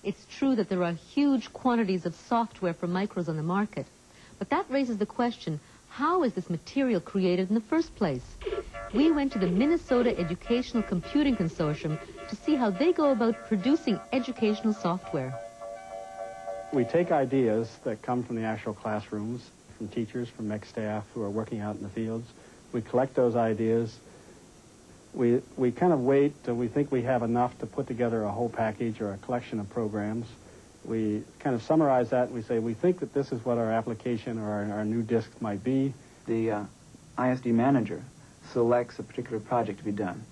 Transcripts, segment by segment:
It's true that there are huge quantities of software for micros on the market, but that raises the question, how is this material created in the first place? We went to the Minnesota Educational Computing Consortium to see how they go about producing educational software. We take ideas that come from the actual classrooms, from teachers, from MECC staff who are working out in the fields. We collect those ideas. We kind of wait till we think we have enough to put together a whole package or a collection of programs. We kind of summarize that and we say, we think that this is what our application or our new disk might be. The ISD manager selects a particular project to be done.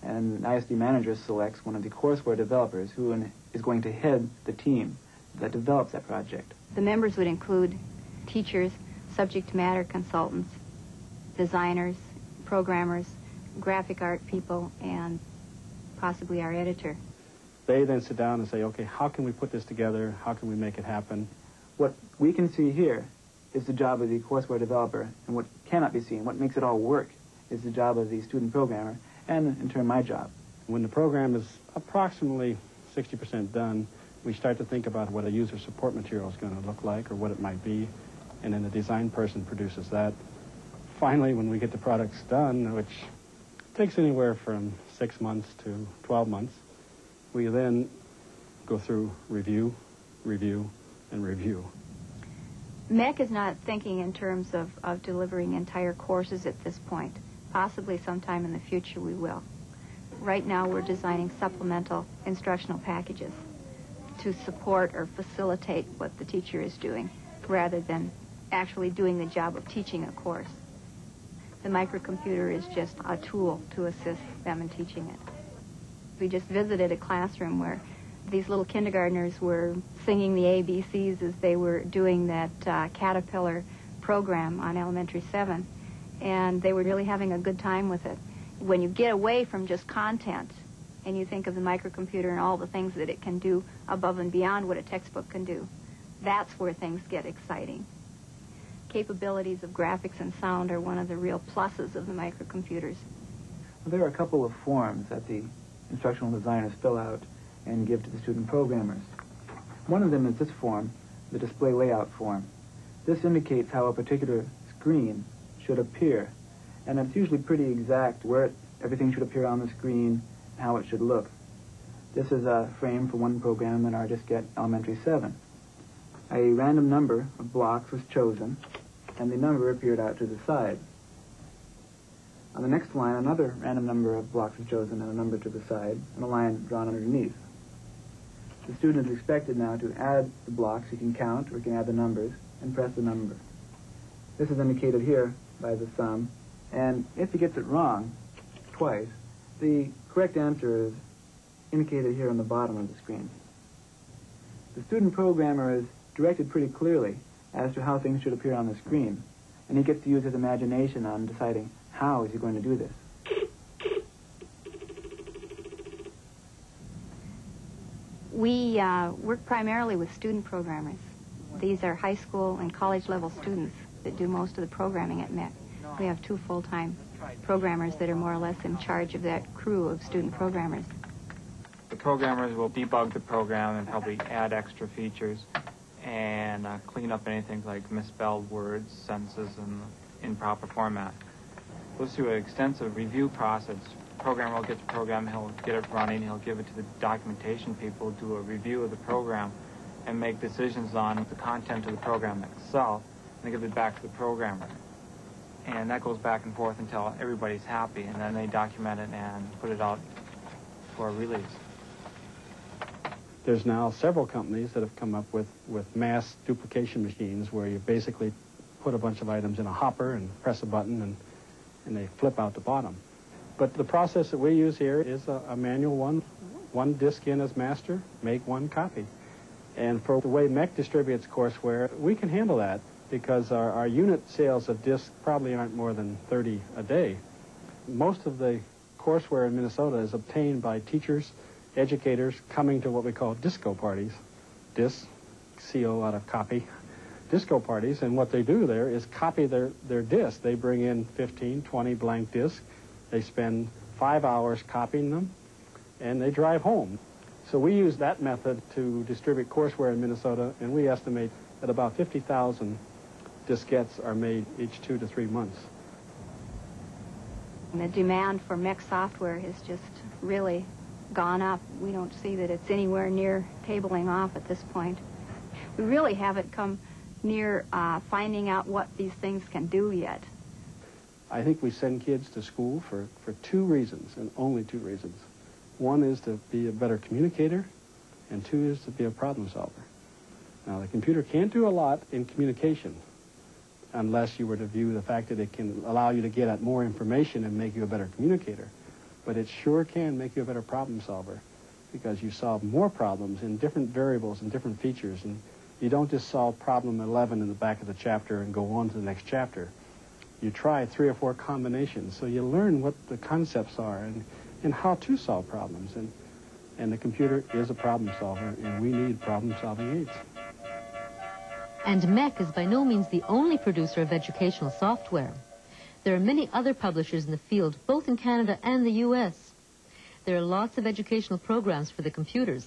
And the ISD manager selects one of the courseware developers who is going to head the team that develops that project. The members would include teachers, subject matter consultants, designers, programmers, graphic art people, and possibly our editor. They then sit down and say, okay, how can we put this together? How can we make it happen? What we can see here is the job of the courseware developer, and what cannot be seen, what makes it all work, is the job of the student programmer, and in turn my job. When the program is approximately 60% done, we start to think about what a user support material is going to look like or what it might be, and then the design person produces that. Finally, when we get the products done, which takes anywhere from 6 months to 12 months, we then go through review, review, and review. MECC is not thinking in terms of delivering entire courses at this point. Possibly sometime in the future we will. Right now we're designing supplemental instructional packages to support or facilitate what the teacher is doing rather than actually doing the job of teaching a course. The microcomputer is just a tool to assist them in teaching it. We just visited a classroom where these little kindergartners were singing the ABCs as they were doing that Caterpillar program on Elementary 7, and they were really having a good time with it. When you get away from just content and you think of the microcomputer and all the things that it can do above and beyond what a textbook can do, that's where things get exciting. Capabilities of graphics and sound are one of the real pluses of the microcomputers. There are a couple of forms that the instructional designers fill out and give to the student programmers. One of them is this form, the display layout form. This indicates how a particular screen should appear, and it's usually pretty exact where everything should appear on the screen and how it should look. This is a frame for one program in our diskette Elementary 7. A random number of blocks was chosen, and the number appeared out to the side. On the next line, another random number of blocks was chosen and a number to the side, and a line drawn underneath. The student is expected now to add the blocks. He can count, or he can add the numbers, and press the number. This is indicated here by the thumb, and if he gets it wrong twice, the correct answer is indicated here on the bottom of the screen. The student programmer is directed pretty clearly as to how things should appear on the screen, and he gets to use his imagination on deciding how is he going to do this. We work primarily with student programmers. These are high school and college level students that do most of the programming at MECC. We have 2 full-time programmers that are more or less in charge of that crew of student programmers. The programmers will debug the program and probably add extra features and clean up anything like misspelled words, sentences, and improper format. Goes through an extensive review process. The programmer will get the program, he'll get it running, he'll give it to the documentation people, do a review of the program, and make decisions on the content of the program itself, and they give it back to the programmer. And that goes back and forth until everybody's happy, and then they document it and put it out for release. There's now several companies that have come up with mass duplication machines where you basically put a bunch of items in a hopper and press a button and they flip out the bottom. But the process that we use here is a manual one disk in as master, make one copy. And for the way MECC distributes courseware, we can handle that because our unit sales of disks probably aren't more than 30 a day. Most of the courseware in Minnesota is obtained by teachers, educators coming to what we call disco parties. Disc, CO out of copy. Disco parties, and what they do there is copy their discs. They bring in 15, 20 blank discs. They spend 5 hours copying them, and they drive home. So we use that method to distribute courseware in Minnesota, and we estimate that about 50,000 diskettes are made each 2 to 3 months. And the demand for MECC software has just really gone up. We don't see that it's anywhere near tabling off at this point. We really haven't come near finding out what these things can do yet. I think we send kids to school for 2 reasons, and only 2 reasons. One is to be a better communicator, and 2 is to be a problem solver. Now, the computer can't do a lot in communication unless you were to view the fact that it can allow you to get at more information and make you a better communicator. But it sure can make you a better problem solver because you solve more problems in different variables and different features, and you don't just solve problem 11 in the back of the chapter and go on to the next chapter. You try 3 or 4 combinations, so you learn what the concepts are and how to solve problems. And the computer is a problem solver, and we need problem-solving aids. And MECC is by no means the only producer of educational software. There are many other publishers in the field, both in Canada and the U.S. There are lots of educational programs for the computers.